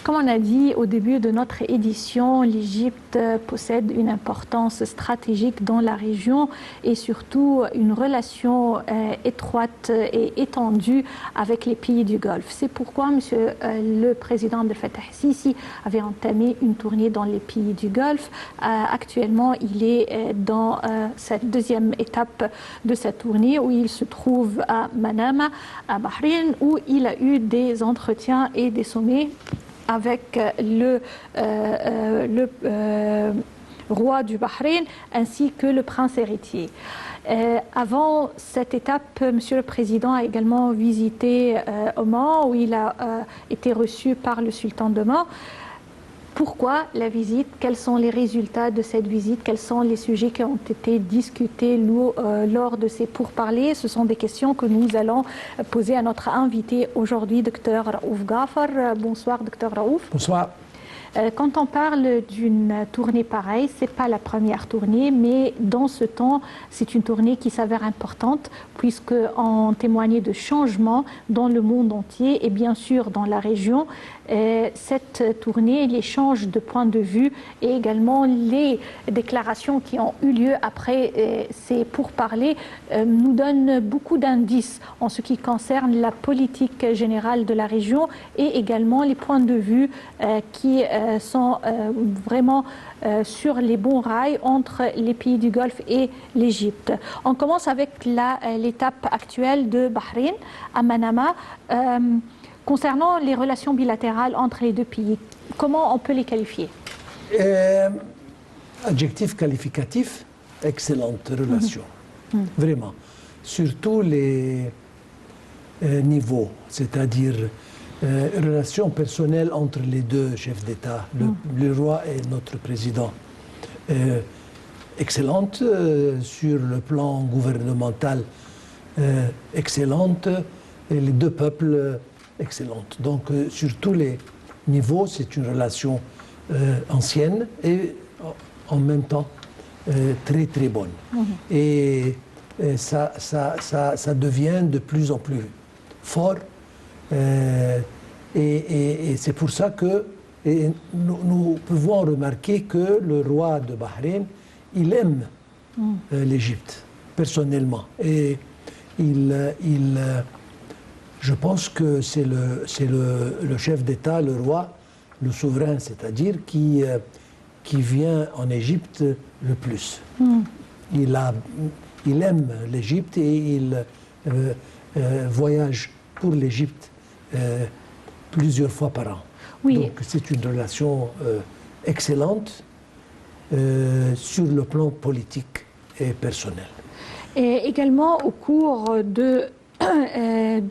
Comme on a dit au début de notre édition, l'Égypte possède une importance stratégique dans la région et surtout une relation étroite et étendue avec les pays du Golfe. C'est pourquoi le président Abdel Fattah el-Sisi avait entamé une tournée dans les pays du Golfe. Actuellement, il est dans cette deuxième étape de sa tournée où il se trouve à Manama, à Bahreïn, où il a eu des entretiens et des sommets avec le roi du Bahreïn ainsi que le prince héritier. Avant cette étape, Monsieur le Président a également visité Oman, où il a été reçu par le sultan d'Oman. Pourquoi la visite? Quels sont les résultats de cette visite? Quels sont les sujets qui ont été discutés lors de ces pourparlers? Ce sont des questions que nous allons poser à notre invité aujourd'hui, Dr Raouf Gafar. Bonsoir, Dr Raouf. Bonsoir. Quand on parle d'une tournée pareille, ce n'est pas la première tournée, mais dans ce temps, c'est une tournée qui s'avère importante, puisqu'on témoignait de changements dans le monde entier et bien sûr dans la région. Cette tournée, l'échange de points de vue et également les déclarations qui ont eu lieu après ces pourparlers nous donnent beaucoup d'indices en ce qui concerne la politique générale de la région et également les points de vue qui sont vraiment sur les bons rails entre les pays du Golfe et l'Égypte. On commence avec l'étape actuelle de Bahreïn à Manama. Concernant les relations bilatérales entre les deux pays, comment on peut les qualifier? Adjectif qualificatif, excellente relation. Vraiment. Sur tous les niveaux, c'est-à-dire relations personnelles entre les deux chefs d'État, le roi et notre président. Excellente sur le plan gouvernemental, excellente, et les deux peuples excellente. Donc, sur tous les niveaux, c'est une relation ancienne et en même temps très très bonne. Et ça devient de plus en plus fort. Et c'est pour ça que nous pouvons remarquer que le roi de Bahreïn, il aime l'Égypte, personnellement. Et je pense que c'est le chef d'État, le roi, le souverain, c'est-à-dire qui vient en Égypte le plus. Il aime l'Égypte et il voyage pour l'Égypte plusieurs fois par an. Oui. Donc c'est une relation excellente sur le plan politique et personnel. Et également au cours de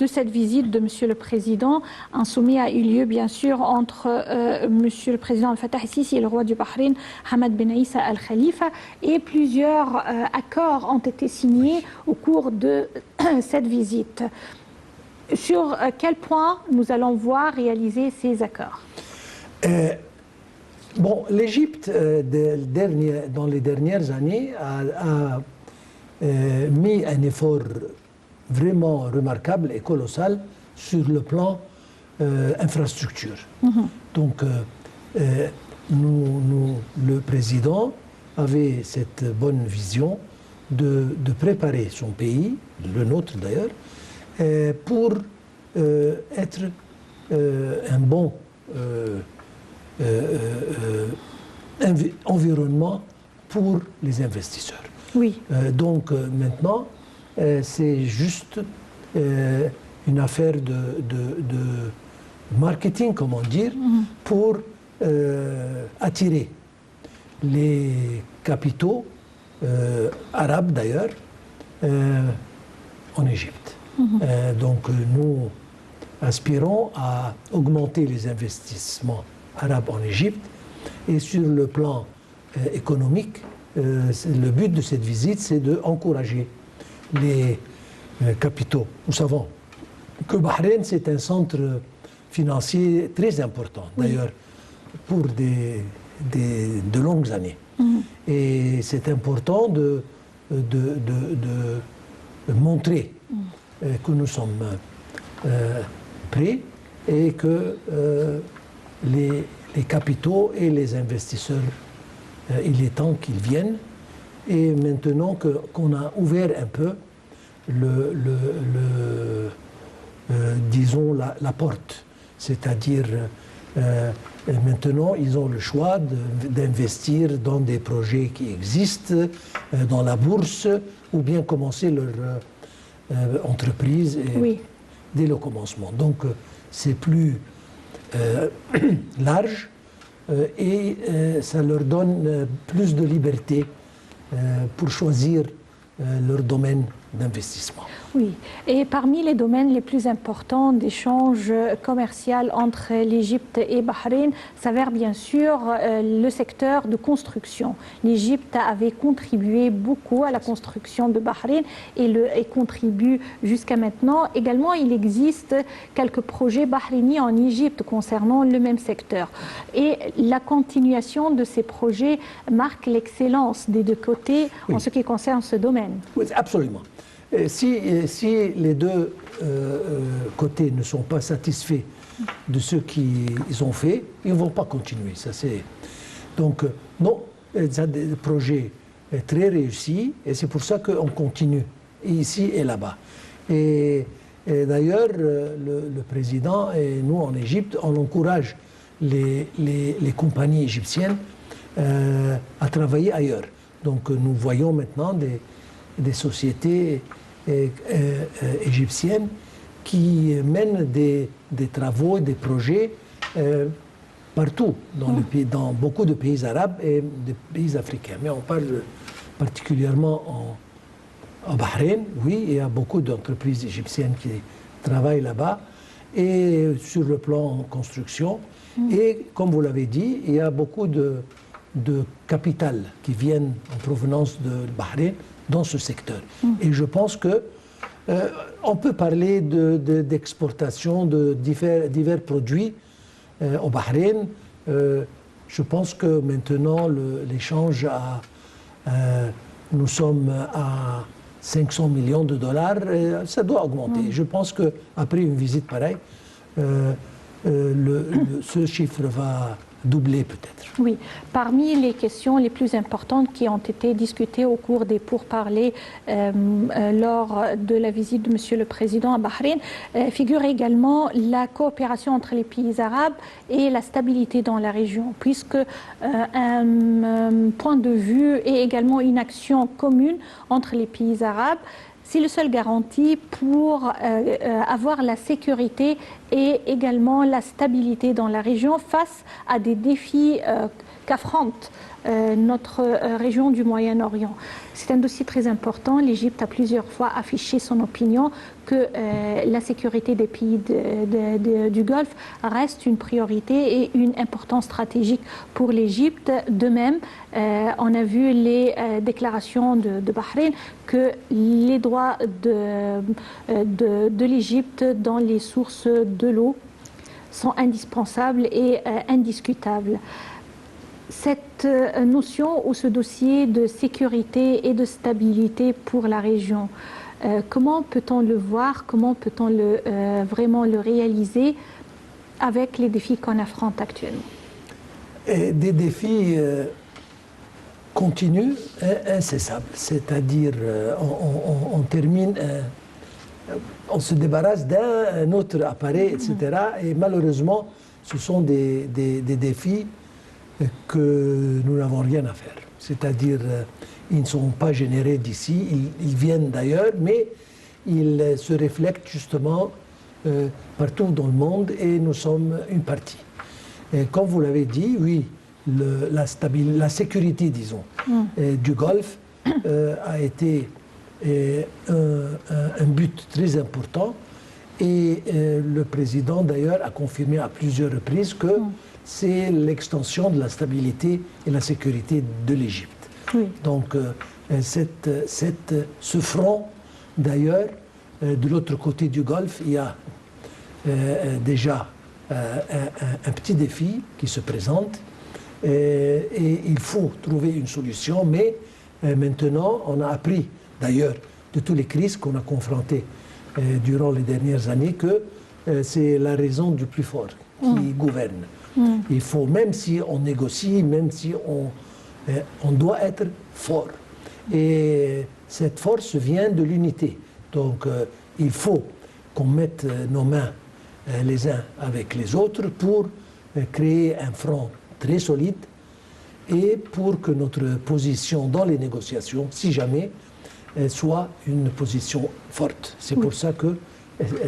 cette visite de Monsieur le Président, un sommet a eu lieu bien sûr entre Monsieur le Président Al-Fattah el-Sisi et le roi du Bahreïn, Hamad Ben Issa Al Khalifa, et plusieurs accords ont été signés au cours de cette visite. Sur quel point nous allons voir réaliser ces accords? Bon, l'Égypte, dans les dernières années, a mis un effort vraiment remarquable et colossal sur le plan infrastructure. Donc, le président avait cette bonne vision de préparer son pays, le nôtre d'ailleurs, pour être un bon environnement pour les investisseurs. Oui. Donc maintenant, c'est juste une affaire de marketing, comment dire, pour attirer les capitaux arabes d'ailleurs en Égypte. Donc nous aspirons à augmenter les investissements arabes en Égypte et sur le plan économique, le but de cette visite, c'est d'encourager les capitaux. Nous savons que Bahreïn, c'est un centre financier très important, d'ailleurs, pour de longues années. Et c'est important de montrer que nous sommes prêts et que les capitaux et les investisseurs. Il est temps qu'ils viennent. Et maintenant qu'on a ouvert un peu disons la porte, c'est-à-dire maintenant ils ont le choix d'investir dans des projets qui existent, dans la bourse, ou bien commencer leur entreprise dès le commencement. Donc c'est plus large et ça leur donne plus de liberté pour choisir leur domaine d'investissement. Oui, et parmi les domaines les plus importants d'échange commercial entre l'Égypte et Bahreïn s'avère bien sûr le secteur de construction. L'Égypte avait contribué beaucoup à la construction de Bahreïn et contribue jusqu'à maintenant. Également, il existe quelques projets bahreïniens en Égypte concernant le même secteur. Et la continuation de ces projets marque l'excellence des deux côtés en ce qui concerne ce domaine. Oui, absolument. Si les deux côtés ne sont pas satisfaits de ce qu'ils ont fait, ils ne vont pas continuer. Donc, non, ils ont des projets très réussis et c'est pour ça qu'on continue ici et là-bas. Et d'ailleurs, le président et nous en Égypte, on encourage les compagnies égyptiennes à travailler ailleurs. Donc, nous voyons maintenant des sociétés égyptiennes qui mènent des travaux, des projets partout, dans beaucoup de pays arabes et de pays africains. Mais on parle particulièrement en Bahreïn, oui, il y a beaucoup d'entreprises égyptiennes qui travaillent là-bas, et sur le plan construction. Et comme vous l'avez dit, il y a beaucoup de capital qui viennent en provenance de Bahreïn dans ce secteur. Et je pense que on peut parler d'exportation de divers produits au Bahreïn. Je pense que maintenant l'échange nous sommes à 500 millions de dollars, ça doit augmenter. Je pense qu'après une visite pareille, ce chiffre va doubler peut-être. Oui, parmi les questions les plus importantes qui ont été discutées au cours des pourparlers lors de la visite de Monsieur le Président à Bahreïn, figure également la coopération entre les pays arabes et la stabilité dans la région, puisque un point de vue et également une action commune entre les pays arabes, c'est le seul garantie pour avoir la sécurité et également la stabilité dans la région face à des défis qu'affronte notre région du Moyen-Orient. C'est un dossier très important. L'Égypte a plusieurs fois affiché son opinion que la sécurité des pays du Golfe reste une priorité et une importance stratégique pour l'Égypte. De même, on a vu les déclarations de Bahreïn que les droits de l'Égypte dans les sources de l'eau sont indispensables et indiscutables. Cette notion ou ce dossier de sécurité et de stabilité pour la région, comment peut-on le voir, comment peut-on vraiment le réaliser avec les défis qu'on affronte actuellement? Des défis continus, incessables, c'est-à-dire on termine, on se débarrasse d'un autre appareil, etc. Et malheureusement, ce sont des défis que nous n'avons rien à faire. C'est-à-dire, ils ne sont pas générés d'ici, ils viennent d'ailleurs, mais ils se reflètent justement partout dans le monde et nous sommes une partie. Et comme vous l'avez dit, oui, la sécurité, disons, du Golfe a été un but très important et le président d'ailleurs a confirmé à plusieurs reprises que c'est l'extension de la stabilité et la sécurité de l'Égypte. Oui. Donc ce front d'ailleurs, de l'autre côté du Golfe, il y a déjà un petit défi qui se présente et il faut trouver une solution, mais maintenant on a appris d'ailleurs de toutes les crises qu'on a confrontées durant les dernières années que c'est la raison du plus fort qui gouverne. Il faut, même si on négocie, même si on doit être fort. Et cette force vient de l'unité. Donc il faut qu'on mette nos mains les uns avec les autres pour créer un front très solide et pour que notre position dans les négociations, si jamais, soit une position forte. C'est pour ça que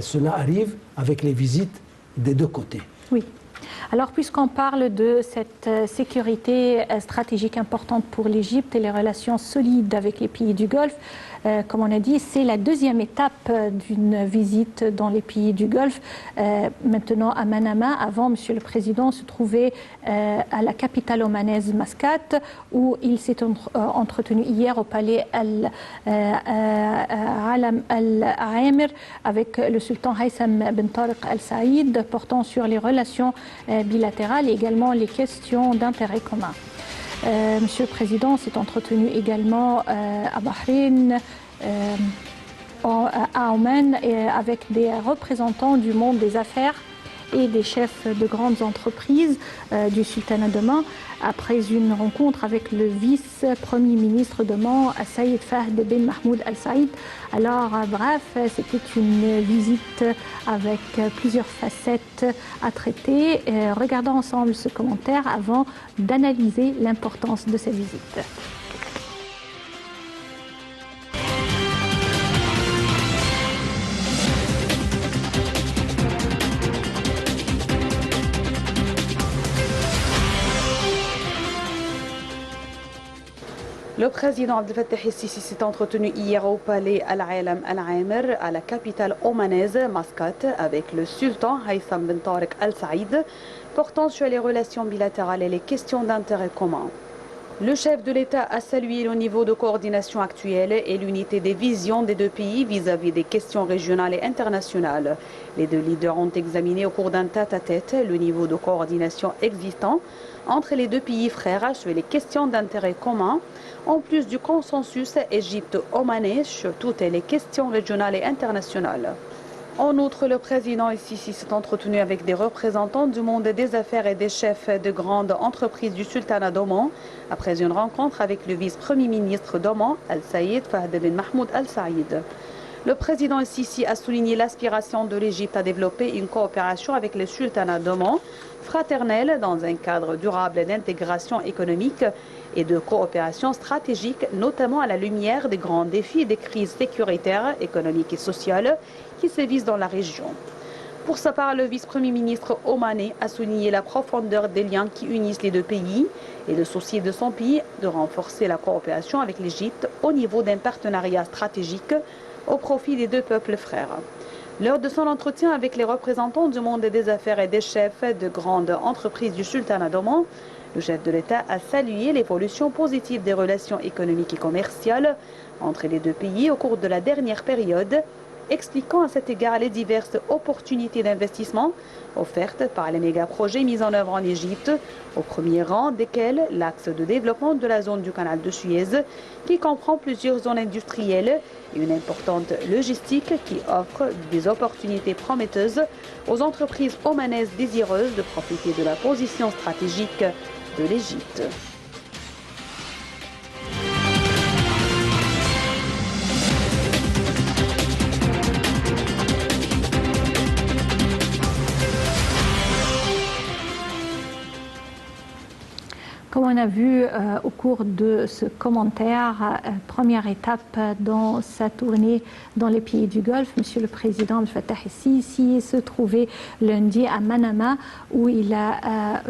cela arrive avec les visites des deux côtés. Oui. Alors, puisqu'on parle de cette sécurité stratégique importante pour l'Égypte et les relations solides avec les pays du Golfe, comme on a dit, c'est la deuxième étape d'une visite dans les pays du Golfe. Maintenant à Manama, avant, Monsieur le Président se trouvait à la capitale omanaise Mascate, où il s'est entretenu hier au palais Al-Aamir avec le sultan Haytham Ben Tariq Al Saïd, portant sur les relations bilatérales et également les questions d'intérêt commun. Monsieur le Président s'est entretenu également à Bahreïn, à Oman, avec des représentants du monde des affaires et des chefs de grandes entreprises du sultanat d'Oman, après une rencontre avec le vice-premier ministre d'Oman, Saïd Fahd Ben Mahmoud Al Saïd. Alors, bref, c'était une visite avec plusieurs facettes à traiter. Regardons ensemble ce commentaire avant d'analyser l'importance de cette visite. Le président Abdel Fattah el-Sisi s'est entretenu hier au palais Al-Alam Al-Aamir à la capitale omanaise Mascate avec le sultan Haytham Ben Tariq Al Saïd, portant sur les relations bilatérales et les questions d'intérêt commun. Le chef de l'État a salué le niveau de coordination actuel et l'unité des visions des deux pays vis-à-vis des questions régionales et internationales. Les deux leaders ont examiné au cours d'un tête-à-tête le niveau de coordination existant entre les deux pays frères sur les questions d'intérêt commun, en plus du consensus égypto-omanais sur toutes les questions régionales et internationales. En outre, le président el-Sisi s'est entretenu avec des représentants du monde des affaires et des chefs de grandes entreprises du sultanat d'Oman, après une rencontre avec le vice-premier ministre d'Oman, Al-Saïd Fahd Ben Mahmoud Al Saïd. Le président el-Sisi a souligné l'aspiration de l'Égypte à développer une coopération avec le sultanat d'Oman, fraternelle dans un cadre durable d'intégration économique et de coopération stratégique, notamment à la lumière des grands défis des crises sécuritaires, économiques et sociales qui sévissent dans la région. Pour sa part, le vice-premier ministre omanais a souligné la profondeur des liens qui unissent les deux pays et le souci de son pays de renforcer la coopération avec l'Égypte au niveau d'un partenariat stratégique au profit des deux peuples frères. Lors de son entretien avec les représentants du monde des affaires et des chefs de grandes entreprises du sultanat d'Oman, le chef de l'État a salué l'évolution positive des relations économiques et commerciales entre les deux pays au cours de la dernière période, expliquant à cet égard les diverses opportunités d'investissement offertes par les méga-projets mis en œuvre en Égypte, au premier rang desquels l'axe de développement de la zone du canal de Suez, qui comprend plusieurs zones industrielles et une importante logistique qui offre des opportunités prometteuses aux entreprises omanaises désireuses de profiter de la position stratégique de l'Égypte. Comme on a vu au cours de ce commentaire, première étape dans sa tournée dans les pays du Golfe, Monsieur le Président Abdel Fattah el-Sisi se trouvait lundi à Manama, où il a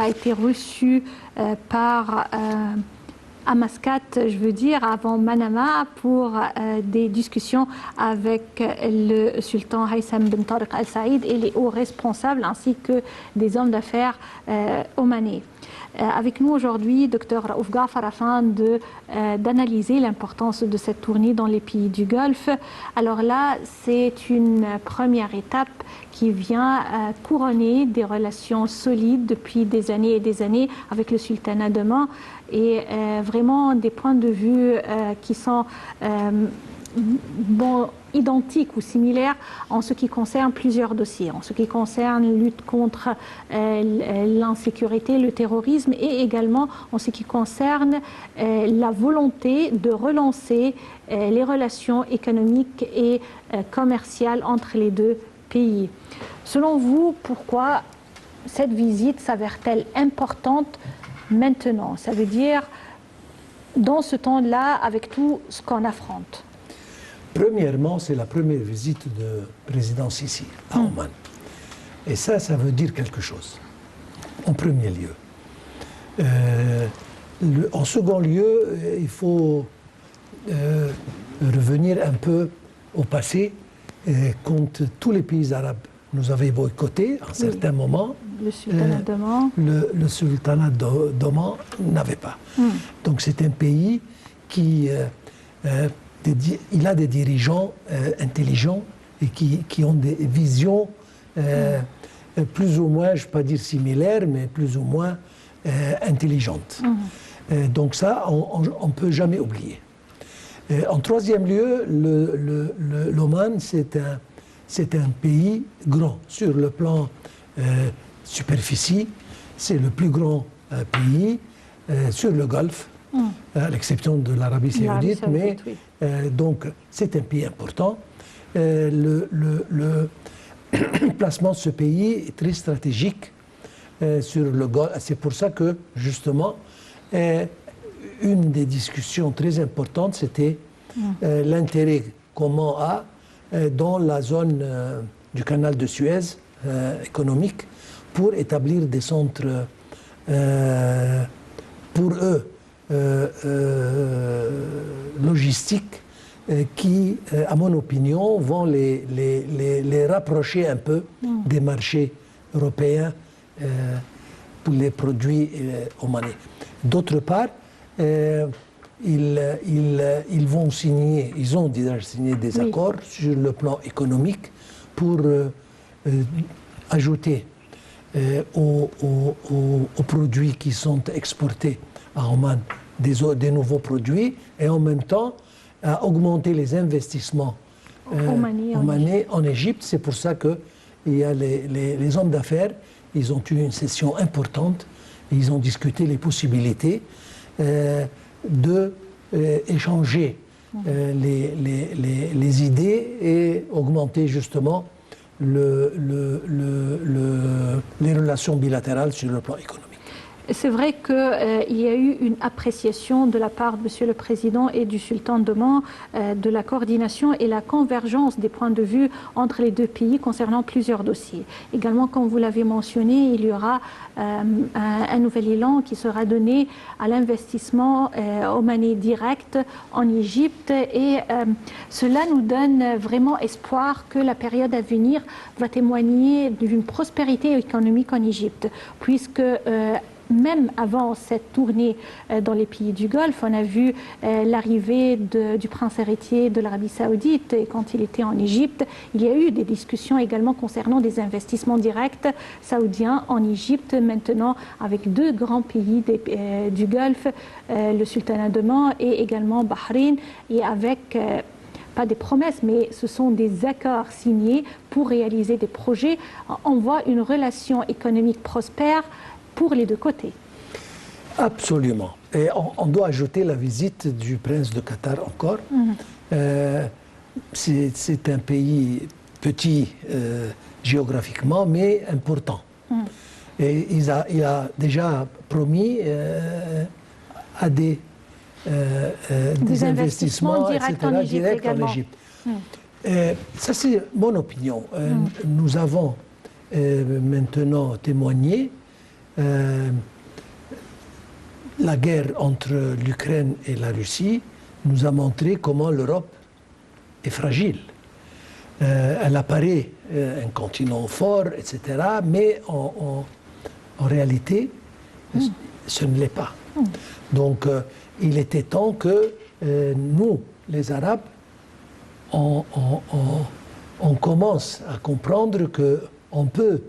été reçu par à Mascate, je veux dire, avant Manama, pour des discussions avec le sultan Haytham Ben Tariq Al Saïd et les hauts responsables, ainsi que des hommes d'affaires omanais. Avec nous aujourd'hui, Dr Raouf Ghaffar, afin d'analyser l'importance de cette tournée dans les pays du Golfe. Alors là, c'est une première étape qui vient couronner des relations solides depuis des années et des années avec le sultanat d'Oman, et vraiment des points de vue qui sont identiques ou similaires en ce qui concerne plusieurs dossiers, en ce qui concerne la lutte contre l'insécurité, le terrorisme et également en ce qui concerne la volonté de relancer les relations économiques et commerciales entre les deux pays. Selon vous, pourquoi cette visite s'avère-t-elle importante maintenant? Ça veut dire dans ce temps-là, avec tout ce qu'on affronte. Premièrement, c'est la première visite du président Sisi à Oman. Et ça veut dire quelque chose, en premier lieu. En second lieu, il faut revenir un peu au passé, quand tous les pays arabes nous avaient boycottés à un certain moment. Le sultanat d'Oman. Le sultanat d'Oman n'avait pas. Donc c'est un pays qui il a des dirigeants intelligents et qui ont des visions plus ou moins, je ne vais pas dire similaires, mais plus ou moins intelligentes. Donc ça, on ne peut jamais oublier. En troisième lieu, l'Oman, c'est un pays grand. Sur le plan superficie, c'est le plus grand pays sur le Golfe, à l'exception de l'Arabie Saoudite, mais donc c'est un pays important. Le placement de ce pays est très stratégique sur le Golfe. C'est pour ça que, justement, une des discussions très importantes, c'était l'intérêt qu'Oman a dans la zone du canal de Suez économique pour établir des centres pour eux logistiques qui, à mon opinion, vont les rapprocher un peu des marchés européens pour les produits omanais. D'autre part, ils ont déjà signé des accords sur le plan économique pour ajouter aux produits qui sont exportés à Oman des nouveaux produits et en même temps à augmenter les investissements omanais en Égypte. C'est pour ça que il y a les hommes d'affaires, ils ont eu une session importante, ils ont discuté les possibilités d'échanger les idées et augmenter justement les relations bilatérales sur le plan économique. C'est vrai qu'il y a eu une appréciation de la part de Monsieur le Président et du Sultan d'Oman de la coordination et la convergence des points de vue entre les deux pays concernant plusieurs dossiers. Également, comme vous l'avez mentionné, il y aura un nouvel élan qui sera donné à l'investissement omanais direct en Égypte et cela nous donne vraiment espoir que la période à venir va témoigner d'une prospérité économique en Égypte, puisque même avant cette tournée dans les pays du Golfe, on a vu l'arrivée du prince héritier de l'Arabie Saoudite et quand il était en Égypte, il y a eu des discussions également concernant des investissements directs saoudiens en Égypte, maintenant avec deux grands pays du Golfe, le sultanat d'Oman et également Bahreïn, et avec pas des promesses, mais ce sont des accords signés pour réaliser des projets. On voit une relation économique prospère pour les deux côtés. Absolument. Et on doit ajouter la visite du prince de Qatar encore. C'est un pays petit géographiquement, mais important. Et il a déjà promis à des investissements directs en Égypte. Ça, c'est mon opinion. Nous avons maintenant témoigné la guerre entre l'Ukraine et la Russie nous a montré comment l'Europe est fragile. Elle apparaît un continent fort, etc., mais en réalité, ce ne l'est pas. Donc, il était temps que nous, les Arabes, on commence à comprendre qu'on peut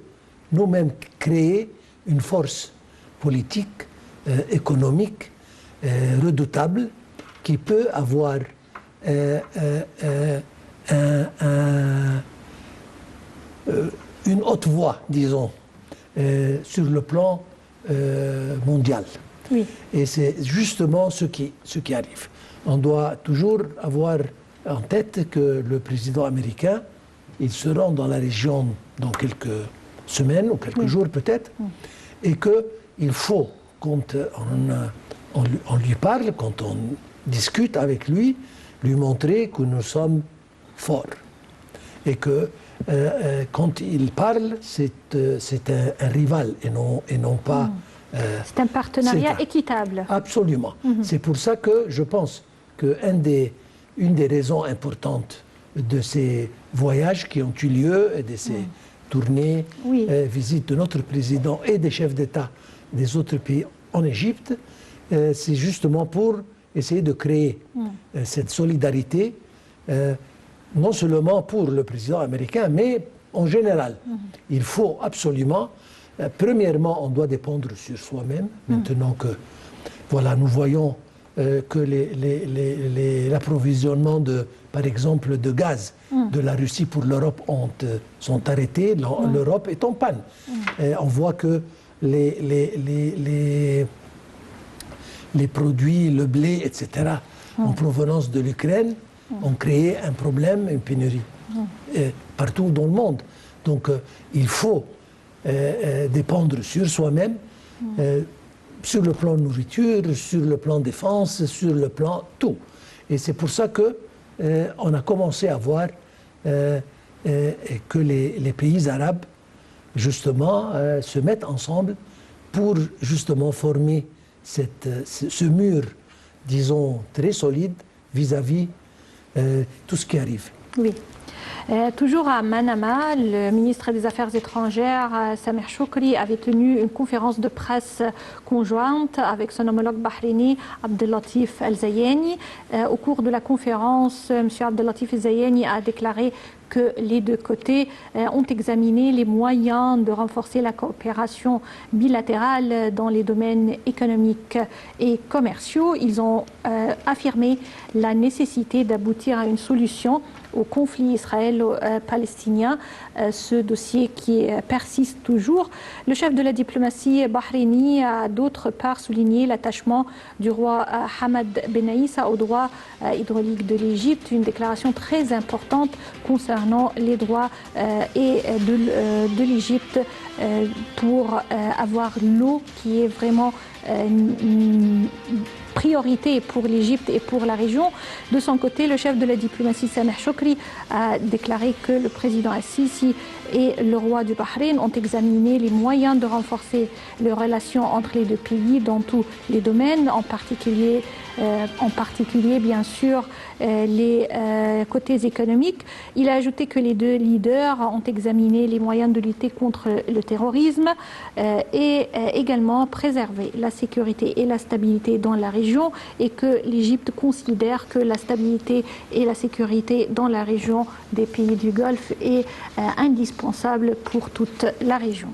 nous-mêmes créer une force politique, économique, redoutable, qui peut avoir une haute voix, disons, sur le plan mondial. Oui. Et c'est justement ce qui arrive. On doit toujours avoir en tête que le président américain, il se rend dans la région dans quelques semaines ou quelques jours peut-être, et qu'il faut, quand on lui parle, quand on discute avec lui, lui montrer que nous sommes forts. Et que quand il parle, c'est un rival et non pas... c'est un partenariat équitable. Absolument. C'est pour ça que je pense qu'une des raisons importantes de ces voyages qui ont eu lieu et de ces tournées, visites de notre président et des chefs d'État des autres pays en Égypte, c'est justement pour essayer de créer cette solidarité, non seulement pour le président américain, mais en général. Il faut absolument, premièrement, on doit dépendre sur soi-même, maintenant que, voilà, nous voyons que l'approvisionnement par exemple, de gaz de la Russie pour l'Europe sont arrêtés. L'Europe est en panne. On voit que les produits, le blé, etc., en provenance de l'Ukraine, ont créé un problème, une pénurie, partout dans le monde. Donc, il faut dépendre sur soi-même, sur le plan nourriture, sur le plan défense, sur le plan tout. Et c'est pour ça que on a commencé à voir que les pays arabes, justement, se mettent ensemble pour justement former ce mur, disons, très solide vis-à-vis tout ce qui arrive. Oui. Toujours à Manama, le ministre des Affaires étrangères, Sameh Choukri, avait tenu une conférence de presse conjointe avec son homologue bahreïni, Abdellatif El-Zayani. Au cours de la conférence, M. Abdellatif El-Zayani a déclaré que les deux côtés ont examiné les moyens de renforcer la coopération bilatérale dans les domaines économiques et commerciaux. Ils ont affirmé la nécessité d'aboutir à une solution au conflit israélo-palestinien, ce dossier qui persiste toujours. Le chef de la diplomatie bahreïnie a d'autre part souligné l'attachement du roi Hamad Ben Aïssa aux droits hydrauliques de l'Égypte, une déclaration très importante concernant les droits de l'Égypte pour avoir l'eau qui est vraiment une priorité pour l'Égypte et pour la région. De son côté, le chef de la diplomatie Sameh Choukri a déclaré que le président Al-Sisi et le roi du Bahreïn ont examiné les moyens de renforcer les relations entre les deux pays dans tous les domaines, en particulier bien sûr les côtés économiques. Il a ajouté que les deux leaders ont examiné les moyens de lutter contre le terrorisme et également préserver la sécurité et la stabilité dans la région, et que l'Égypte considère que la stabilité et la sécurité dans la région des pays du Golfe est indispensable pour toute la région.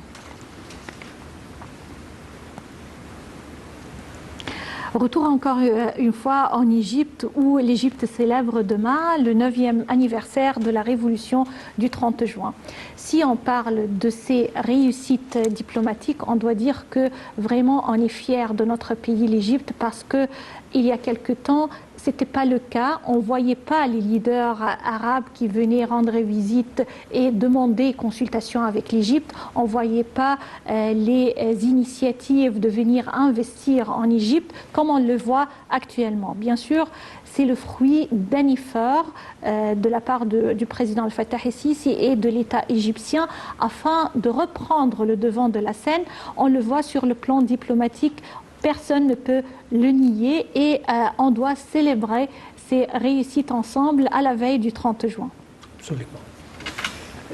Retour encore une fois en Égypte, où l'Égypte célèbre demain le 9e anniversaire de la révolution du 30 juin. Si on parle de ces réussites diplomatiques, on doit dire que vraiment on est fier de notre pays, l'Égypte, parce que il y a quelque temps, ce n'était pas le cas. On ne voyait pas les leaders arabes qui venaient rendre visite et demander consultation avec l'Égypte. On ne voyait pas les initiatives de venir investir en Égypte comme on le voit actuellement. Bien sûr, c'est le fruit d'un effort de la part du président Al-Fattah el-Sisi et de l'État égyptien afin de reprendre le devant de la scène. On le voit sur le plan diplomatique. Personne ne peut le nier et on doit célébrer ces réussites ensemble à la veille du 30 juin. Absolument.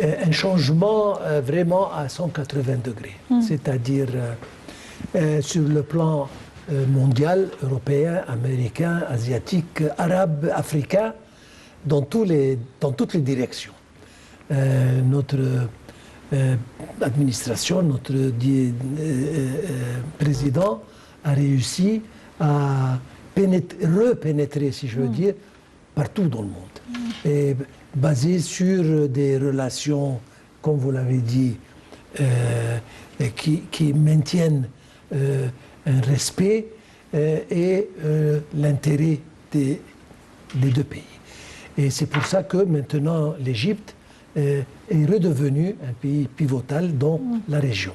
Un changement vraiment à 180 degrés, c'est-à-dire sur le plan mondial, européen, américain, asiatique, arabe, africain, dans toutes les directions. Notre administration, notre président a réussi à repénétrer, si je veux dire, partout dans le monde. Et basé sur des relations, comme vous l'avez dit, qui maintiennent un respect et l'intérêt des deux pays. Et c'est pour ça que maintenant l'Égypte est redevenue un pays pivotal dans la région.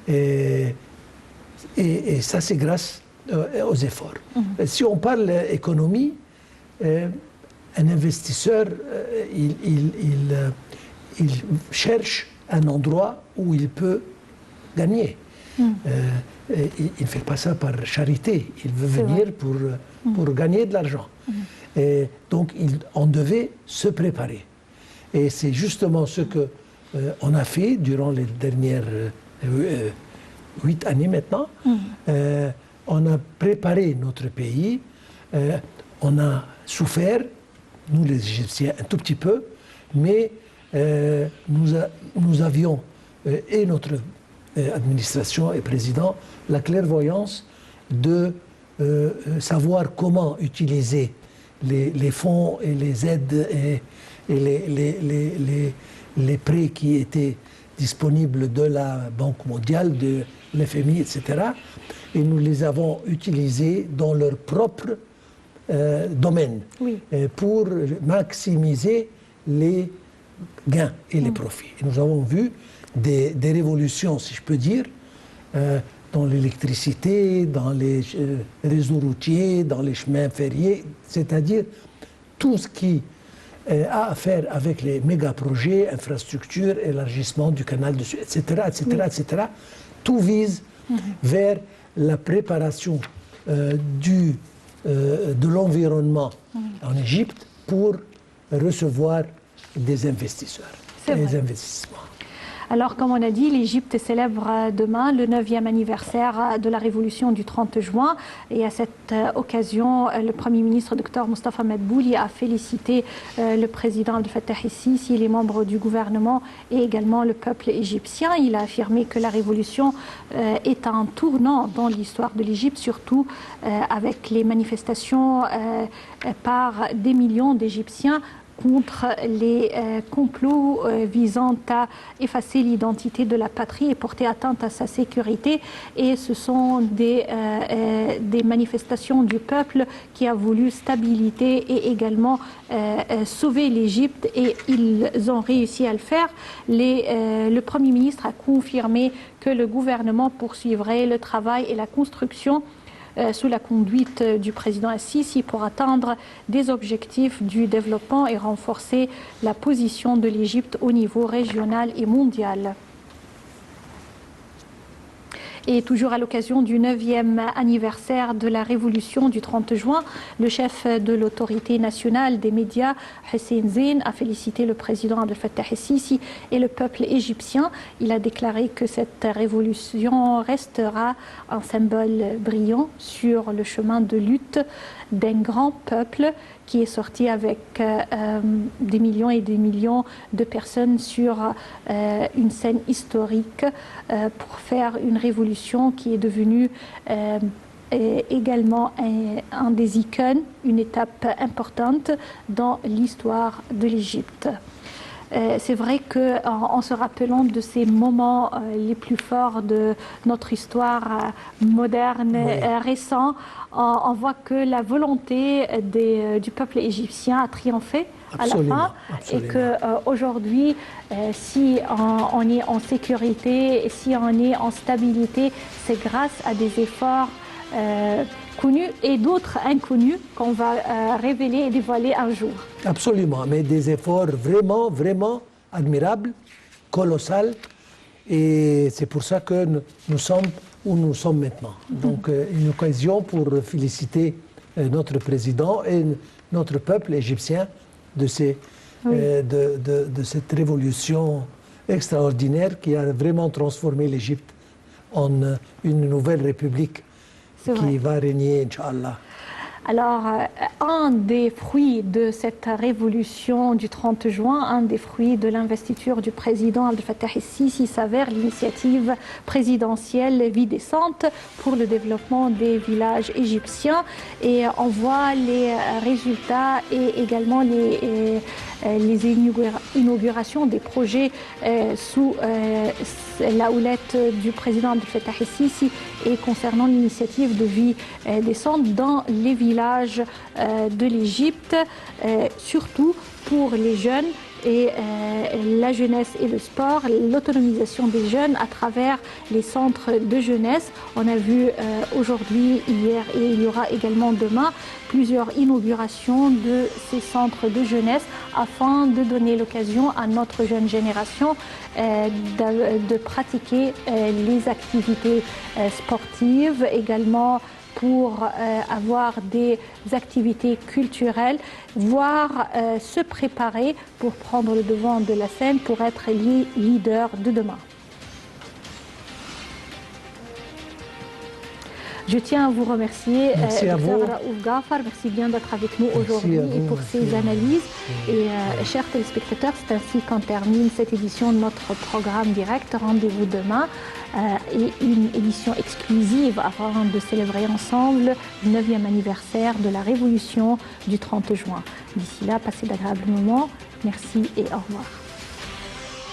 Et ça, c'est grâce aux efforts. Si on parle économie, un investisseur, il cherche un endroit où il peut gagner. Il ne fait pas ça par charité. Il veut venir pour gagner de l'argent. Et donc, on devait se préparer. Et c'est justement ce qu'on a fait durant les dernières 8 années maintenant. On a préparé notre pays. On a souffert, nous les Égyptiens, un tout petit peu, mais nous avions, et notre administration et président, la clairvoyance de savoir comment utiliser les fonds et les aides et les prêts qui étaient disponibles de la Banque mondiale, de l'FMI, etc. Et nous les avons utilisés dans leur propre domaine pour maximiser les gains et les profits. Et nous avons vu des révolutions, si je peux dire, dans l'électricité, dans les réseaux routiers, dans les chemins ferriers, c'est-à-dire tout ce qui a à faire avec les méga-projets, infrastructures, élargissement du canal de Suez, etc., etc., etc. Tout vise vers la préparation de l'environnement en Égypte pour recevoir des investisseurs, des investissements. Alors, comme on a dit, l'Égypte célèbre demain le 9e anniversaire de la révolution du 30 juin. Et à cette occasion, le Premier ministre, Dr Mostafa Madbouli, a félicité le président Abdel Fattah el-Sisi, les membres du gouvernement et également le peuple égyptien. Il a affirmé que la révolution est un tournant dans l'histoire de l'Égypte, surtout avec les manifestations par des millions d'Égyptiens contre les complots visant à effacer l'identité de la patrie et porter atteinte à sa sécurité. Et ce sont des manifestations du peuple qui a voulu stabilité et également sauver l'Égypte, et ils ont réussi à le faire. Le Premier ministre a confirmé que le gouvernement poursuivrait le travail et la construction sous la conduite du président Al-Sisi pour atteindre des objectifs du développement et renforcer la position de l'Égypte au niveau régional et mondial. Et toujours à l'occasion du 9e anniversaire de la révolution du 30 juin, le chef de l'autorité nationale des médias, Hussein Zain, a félicité le président Abdel Fattah el-Sisi et le peuple égyptien. Il a déclaré que cette révolution restera un symbole brillant sur le chemin de lutte d'un grand peuple qui est sorti avec des millions et des millions de personnes sur une scène historique pour faire une révolution qui est devenue également un des icônes, une étape importante dans l'histoire de l'Égypte. C'est vrai qu'en se rappelant de ces moments les plus forts de notre histoire moderne, récente, on voit que la volonté du peuple égyptien a triomphé à la fin, et qu'aujourd'hui, si on est en sécurité, si on est en stabilité, c'est grâce à des efforts connus et d'autres inconnus qu'on va révéler et dévoiler un jour. Absolument, mais des efforts vraiment, vraiment admirables, colossaux, et c'est pour ça que nous sommes où nous sommes maintenant. Donc une occasion pour féliciter notre président et notre peuple égyptien de cette révolution extraordinaire qui a vraiment transformé l'Égypte en une nouvelle république qui va régner, Inch'Allah. Alors, un des fruits de cette révolution du 30 juin, un des fruits de l'investiture du président Abdel Fattah el-Sisi s'avère l'initiative présidentielle Vie décente pour le développement des villages égyptiens. Et on voit les résultats et également les inaugurations des projets sous la houlette du président Abdel Fattah el-Sisi et concernant l'initiative de Vie décente dans les villages de l'Égypte, surtout pour les jeunes et la jeunesse et le sport, l'autonomisation des jeunes à travers les centres de jeunesse. On a vu aujourd'hui, hier et il y aura également demain plusieurs inaugurations de ces centres de jeunesse afin de donner l'occasion à notre jeune génération de pratiquer les activités sportives, également pour avoir des activités culturelles, voire se préparer pour prendre le devant de la scène, pour être les leaders de demain. Je tiens à vous remercier, Dr Raouf Ghafar. Merci bien d'être avec nous aujourd'hui et pour ces analyses. Et chers téléspectateurs, c'est ainsi qu'on termine cette édition de notre programme direct. Rendez-vous demain et une édition exclusive avant de célébrer ensemble le 9e anniversaire de la révolution du 30 juin. D'ici là, passez d'agréables moments. Merci et au revoir.